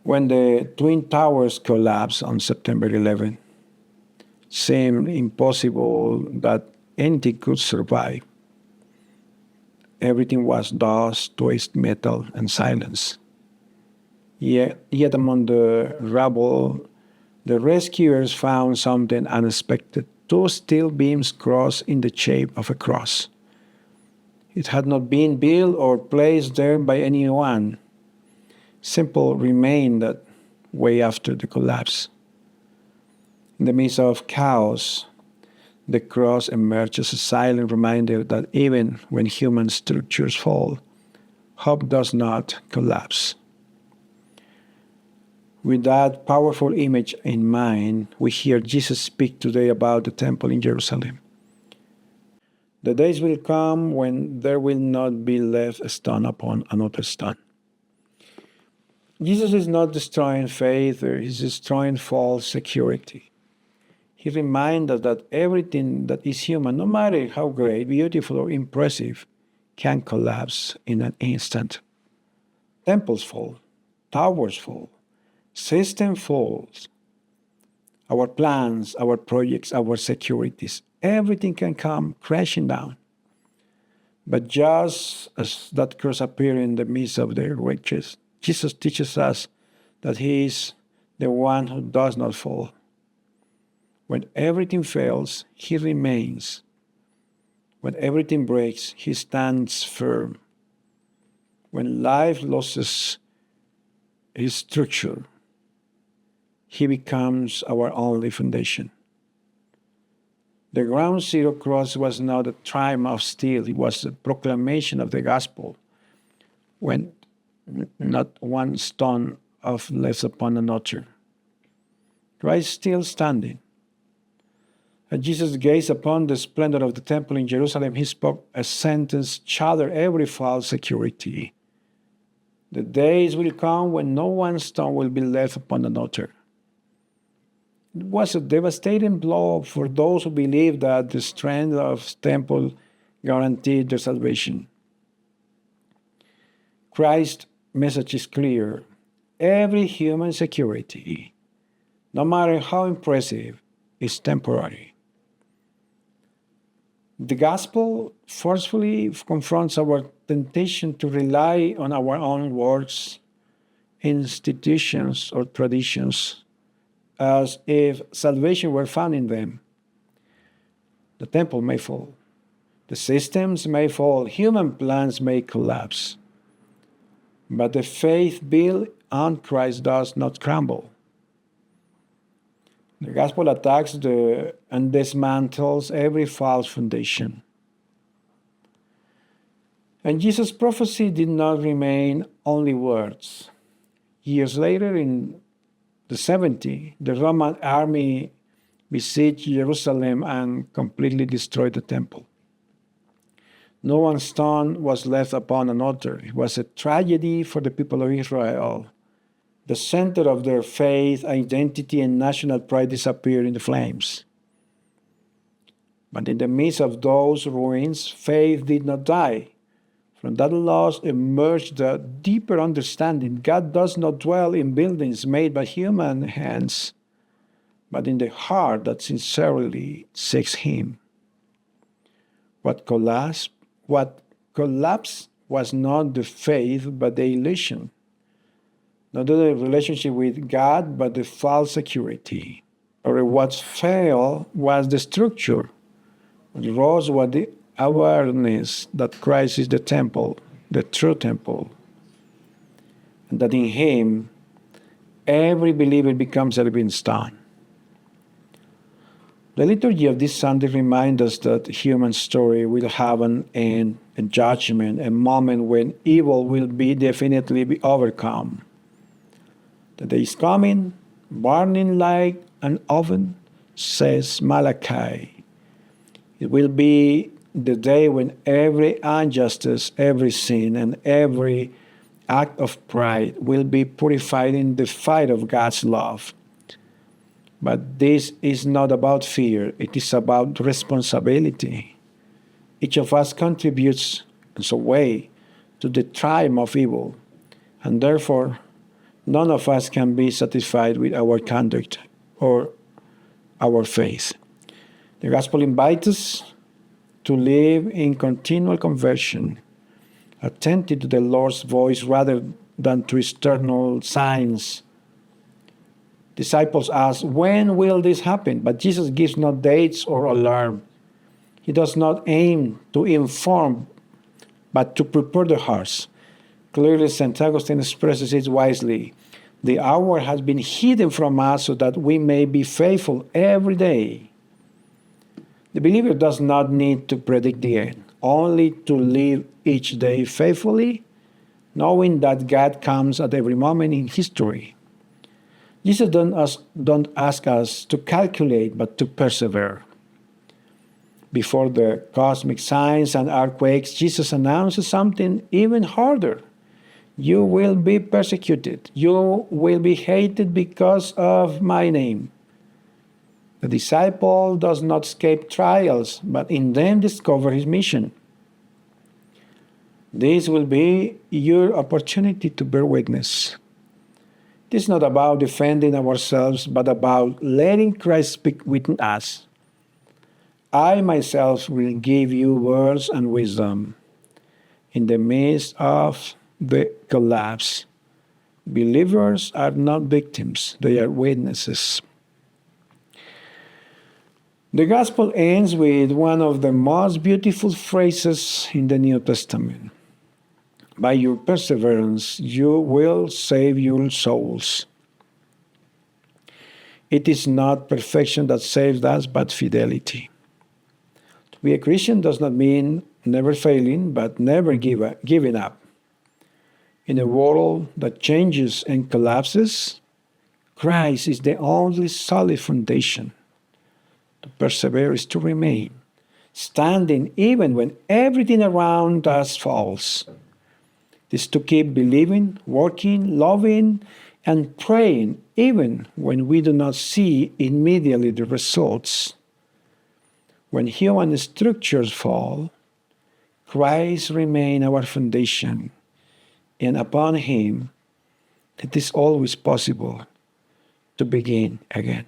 When the Twin Towers collapsed on September 11, seemed impossible that anything could survive. Everything was dust, twisted metal, and silence. Yet among the rubble, the rescuers found something unexpected. Two steel beams crossed in the shape of a cross. It had not been built or placed there by anyone. Simple remained that way after the collapse. In the midst of chaos, the cross emerged as a silent reminder that even when human structures fall, hope does not collapse. With that powerful image in mind, we hear Jesus speak today about the temple in Jerusalem. The days will come when there will not be left a stone upon another stone. Jesus is not destroying faith, or he's destroying false security. He reminds us that everything that is human, no matter how great, beautiful, or impressive, can collapse in an instant. Temples fall, towers fall, system falls. Our plans, our projects, our securities, everything can come crashing down. But just as that cross appeared in the midst of the wreckage, Jesus teaches us that he is the one who does not fall. When everything fails, he remains. When everything breaks, he stands firm. When life loses its structure, he becomes our only foundation. The ground zero cross was not a triumph of steel, it was a proclamation of the gospel. When not one stone of left upon another. Christ still standing. As Jesus gazed upon the splendor of the temple in Jerusalem, he spoke a sentence shattered every false security. The days will come when no one stone will be left upon another. It was a devastating blow for those who believed that the strength of the temple guaranteed their salvation. Christ's message is clear. Every human security, no matter how impressive, is temporary. The gospel forcefully confronts our temptation to rely on our own works, institutions, or traditions as if salvation were found in them. The temple may fall. The systems may fall. Human plans may collapse. But the faith built on Christ does not crumble. The gospel attacks and dismantles every false foundation. And Jesus' prophecy did not remain only words. Years later, in the 70, the Roman army besieged Jerusalem and completely destroyed the temple. No one stone was left upon another. It was a tragedy for the people of Israel. The center of their faith, identity, and national pride disappeared in the flames. But in the midst of those ruins, faith did not die. From that loss emerged a deeper understanding. God does not dwell in buildings made by human hands, but in the heart that sincerely seeks him. What collapsed was not the faith, but the illusion. Not the relationship with God, but the false security. Or what failed was the structure. What rose was the awareness that Christ is the temple, the true temple, and that in him every believer becomes a living stone. The liturgy of this Sunday reminds us that the human story will have an end, a judgment, a moment when evil will be definitely be overcome. The day is coming, burning like an oven, says Malachi. It will be the day when every injustice, every sin, and every act of pride will be purified in the fire of God's love. But this is not about fear, it is about responsibility. Each of us contributes in some way to the triumph of evil, and therefore none of us can be satisfied with our conduct or our faith. The gospel invites us to live in continual conversion, attentive to the Lord's voice rather than to external signs. Disciples ask, when will this happen? But Jesus gives no dates or alarm. He does not aim to inform, but to prepare the hearts. Clearly, St. Augustine expresses it wisely. The hour has been hidden from us so that we may be faithful every day. The believer does not need to predict the end, only to live each day faithfully, knowing that God comes at every moment in history. Jesus don't ask us to calculate, but to persevere. Before the cosmic signs and earthquakes, Jesus announces something even harder. You will be persecuted. You will be hated because of my name. The disciple does not escape trials, but in them discover his mission. This will be your opportunity to bear witness. It is not about defending ourselves, but about letting Christ speak within us. I myself will give you words and wisdom. In the midst of the collapse, believers are not victims, they are witnesses. The gospel ends with one of the most beautiful phrases in the New Testament. By your perseverance, you will save your souls. It is not perfection that saves us, but fidelity. To be a Christian does not mean never failing, but never giving up. In a world that changes and collapses, Christ is the only solid foundation. To persevere is to remain, standing even when everything around us falls. It is to keep believing, working, loving, and praying even when we do not see immediately the results. When human structures fall, Christ remains our foundation, and upon him it is always possible to begin again.